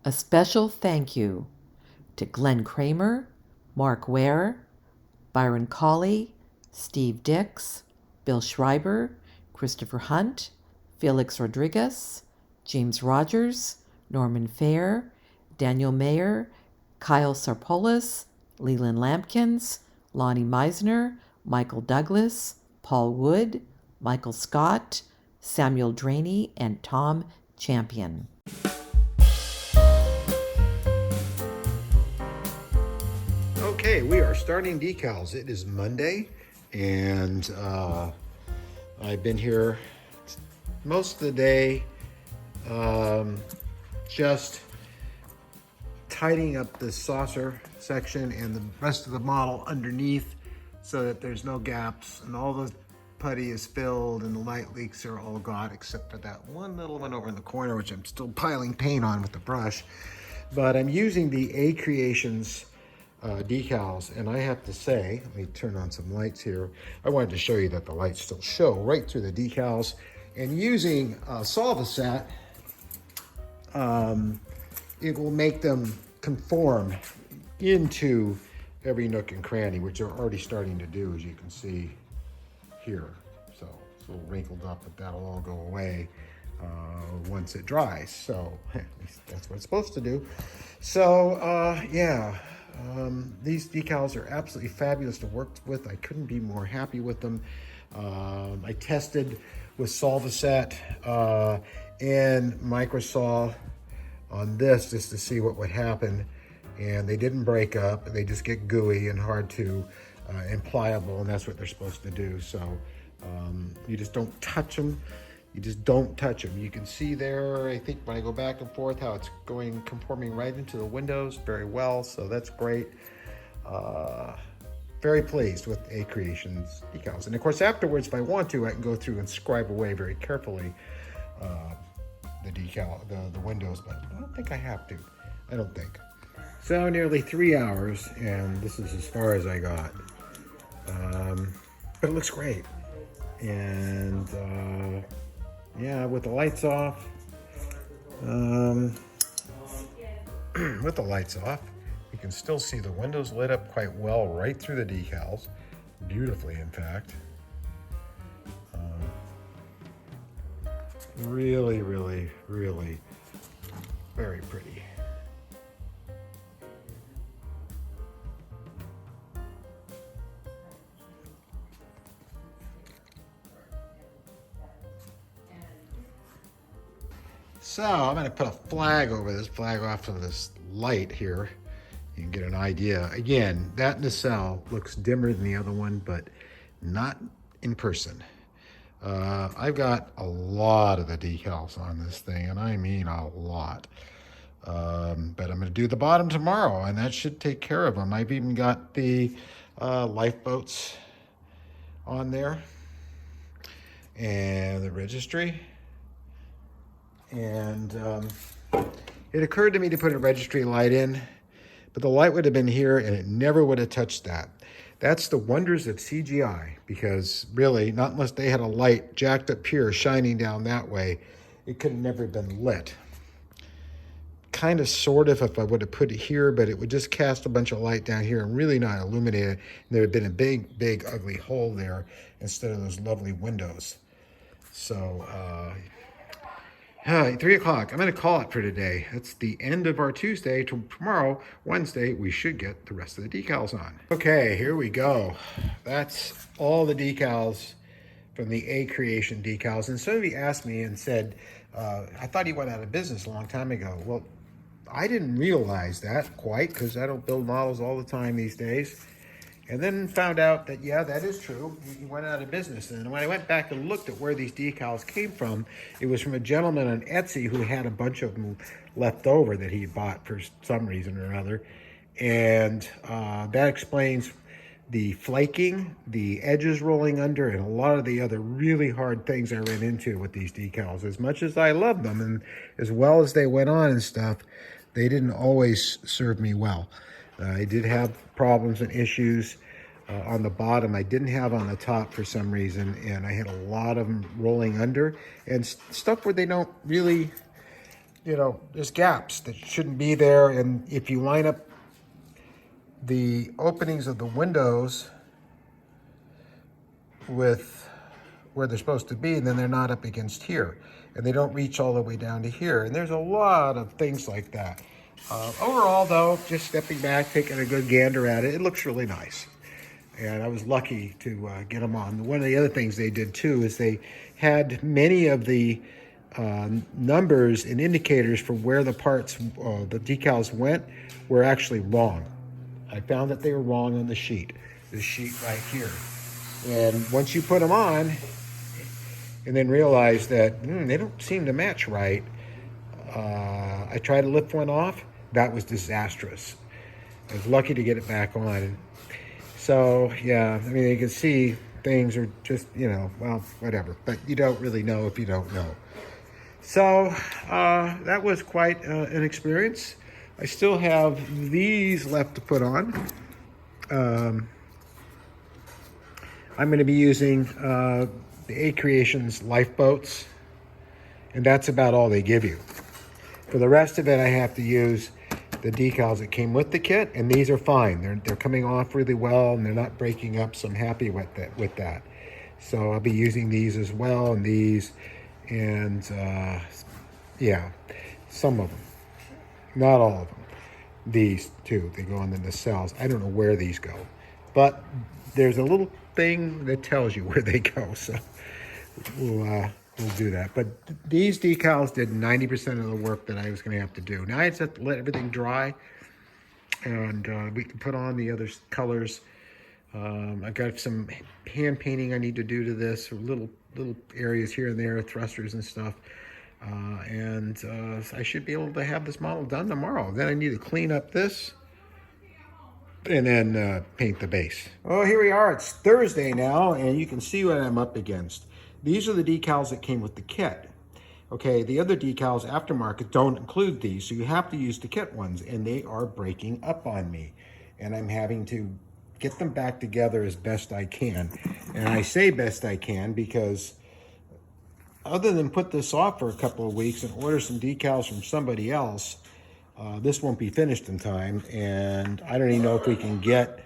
A special thank you to Glenn Kramer, Mark Ware, Byron Colley, Steve Dix, Bill Schreiber, Christopher Hunt, Felix Rodriguez, James Rogers, Norman Fair, Daniel Mayer, Kyle Sarpolis, Leland Lampkins, Lonnie Meisner, Michael Douglas, Paul Wood, Michael Scott, Samuel Draney, and Tom Champion. Okay, we are starting decals. It is Monday, and I've been here most of the day, just tidying up the saucer section and the rest of the model underneath so that there's no gaps and all the putty is filled and the light leaks are all gone except for that one little one over in the corner, which I'm still piling paint on with the brush. But I'm using the A Creations decals, and I have to say, let me turn on some lights here. I wanted to show you that the lights still show right through the decals. And using Solvasat, it will make them conform into every nook and cranny, which they're already starting to do, as you can see here. So it's a little wrinkled up, but that'll all go away once it dries. So at least that's what it's supposed to do. So yeah. These decals are absolutely fabulous to work with. I couldn't be more happy with them. I tested with Solvasat and Microsaw on this just to see what would happen, and they didn't break up. They just get gooey and hard to and pliable, and that's what they're supposed to do. So you just don't touch them. You just don't touch them. You can see there, I think when I go back and forth, how it's conforming right into the windows very well. So that's great. Very pleased with A Creations decals. And of course, afterwards, if I want to, I can go through and scribe away very carefully the windows, but I don't think I have to. I don't think. So nearly 3 hours, and this is as far as I got. But it looks great. And yeah, with the lights off, with the lights off, you can still see the windows lit up quite well right through the decals, beautifully in fact. Really, really, really very pretty. So I'm going to put a flag over this, flag off of this light here. You can get an idea. Again, that nacelle looks dimmer than the other one, but not in person. I've got a lot of the decals on this thing, and I mean a lot. But I'm going to do the bottom tomorrow, and that should take care of them. I've even got the lifeboats on there and the registry. And it occurred to me to put a registry light in, but the light would have been here and it never would have touched that. That's the wonders of CGI, because really, not unless they had a light jacked up here shining down that way, it could have never been lit. Kind of, sort of, if I would have put it here, but it would just cast a bunch of light down here and really not illuminate it. And there would have been a big, big, ugly hole there instead of those lovely windows. So, 3 o'clock. I'm going to call it for today. That's the end of our Tuesday. Tomorrow, Wednesday, we should get the rest of the decals on. Okay, here we go. That's all the decals from the A Creation decals. And somebody asked me and said, I thought he went out of business a long time ago. Well, I didn't realize that quite, because I don't build models all the time these days. And then found out that, yeah, that is true. He went out of business. And when I went back and looked at where these decals came from, it was from a gentleman on Etsy who had a bunch of them left over that he bought for some reason or another. And that explains the flaking, the edges rolling under, and a lot of the other really hard things I ran into with these decals. As much as I love them and as well as they went on and stuff, they didn't always serve me well. I did have problems and issues on the bottom. I didn't have on the top for some reason, and I had a lot of them rolling under and stuff where they don't really you know, there's gaps that shouldn't be there. And if you line up the openings of the windows with where they're supposed to be, then they're not up against here. And they don't reach all the way down to here. And there's a lot of things like that. Overall, though, just stepping back, taking a good gander at it, it looks really nice. And I was lucky to get them on. One of the other things they did, too, is they had many of the numbers and indicators for where the parts, the decals went, were actually wrong. I found that they were wrong on the sheet. This sheet right here. And once you put them on, and then realize that they don't seem to match right, I tried to lift one off. That was disastrous. I was lucky to get it back on. So, yeah, I mean, you can see things are just, you know, well, whatever. But you don't really know if you don't know. So, that was quite an experience. I still have these left to put on. I'm going to be using the A Creations lifeboats, and that's about all they give you. For the rest of it, I have to use the decals that came with the kit, and these are fine. They're coming off really well, and they're not breaking up, so I'm happy with that. So I'll be using these as well, and these, and yeah, some of them, not all of them. These two, they go on the nacelles. I don't know where these go, but there's a little thing that tells you where they go, so we'll do that. But these decals did 90% of the work that I was going to have to do. Now I just have to let everything dry, and we can put on the other colors. I got some hand painting I need to do to this, little areas here and there, thrusters and stuff. And I should be able to have this model done tomorrow. Then I need to clean up this and then paint the base. Oh, here we are. It's Thursday now, and you can see what I'm up against. These are the decals that came with the kit. Okay, the other decals aftermarket don't include these, so you have to use the kit ones, and they are breaking up on me. And I'm having to get them back together as best I can. And I say best I can because other than put this off for a couple of weeks and order some decals from somebody else, this won't be finished in time, and I don't even know if we can get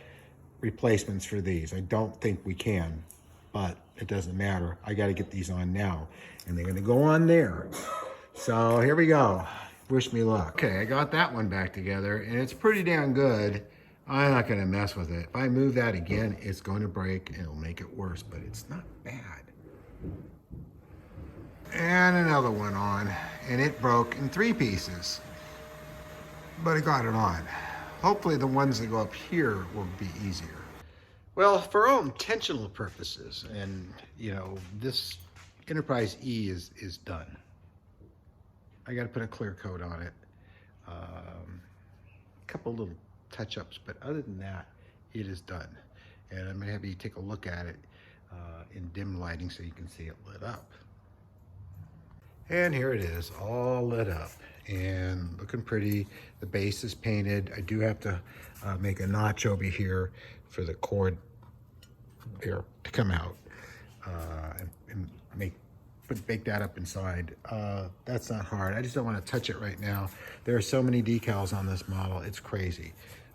replacements for these. I don't think we can, but it doesn't matter. I got to get these on now, and they're going to go on there. So here we go. Wish me luck. Okay, I got that one back together, and it's pretty damn good. I'm not going to mess with it. If I move that again, it's going to break, and it'll make it worse, but it's not bad. And another one on, and it broke in 3 pieces. But I got it on. Hopefully the ones that go up here will be easier. Well, for all intentional purposes, and you know, this Enterprise E is done. I got to put a clear coat on it. A couple little touch-ups, but other than that, it is done. And I'm going to have you take a look at it in dim lighting so you can see it lit up. And here it is, all lit up and looking pretty. The base is painted. I do have to make a notch over here for the cord there to come out and bake that up inside. That's not hard. I just don't want to touch it right now. There are so many decals on this model, it's crazy.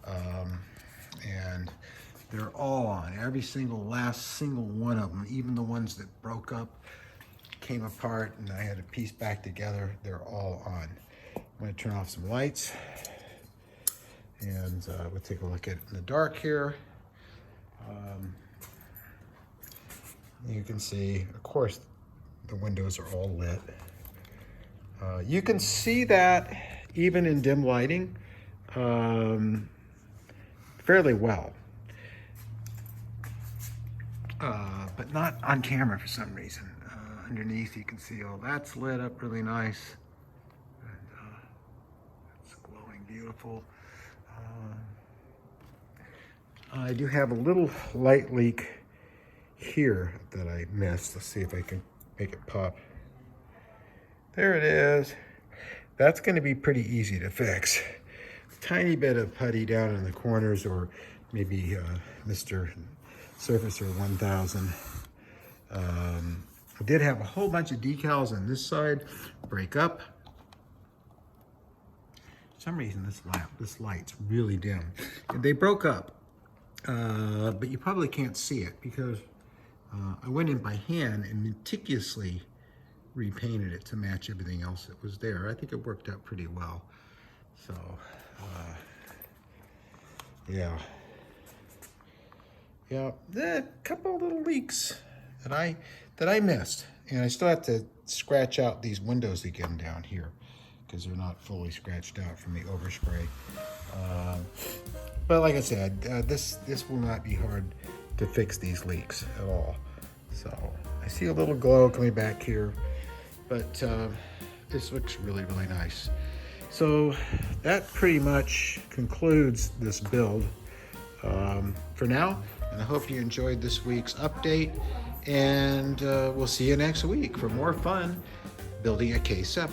And they're all on, last single one of them, even the ones that broke up, came apart, and I had to piece back together. They're all on. I'm going to turn off some lights, and we'll take a look at it in the dark here. You can see, of course, the windows are all lit. You can see that even in dim lighting fairly well, but not on camera for some reason. Underneath you can see all that's lit up really nice, and it's glowing beautiful. I do have a little light leak here that I missed. Let's see if I can make it pop. There it is. That's going to be pretty easy to fix. A tiny bit of putty down in the corners, or maybe Mr. Surfacer 1000. I did have a whole bunch of decals on this side break up. some reason this light's really dim. They broke up, but you probably can't see it because I went in by hand and meticulously repainted it to match everything else that was there. I think it worked out pretty well. So, yeah. Yeah, a couple little leaks that I missed. And I still have to scratch out these windows again down here because they're not fully scratched out from the overspray. But like I said, this will not be hard to fix these leaks at all. So I see a little glow coming back here, but this looks really, really nice. So that pretty much concludes this build for now. And I hope you enjoyed this week's update. And we'll see you next week for more fun building a K7.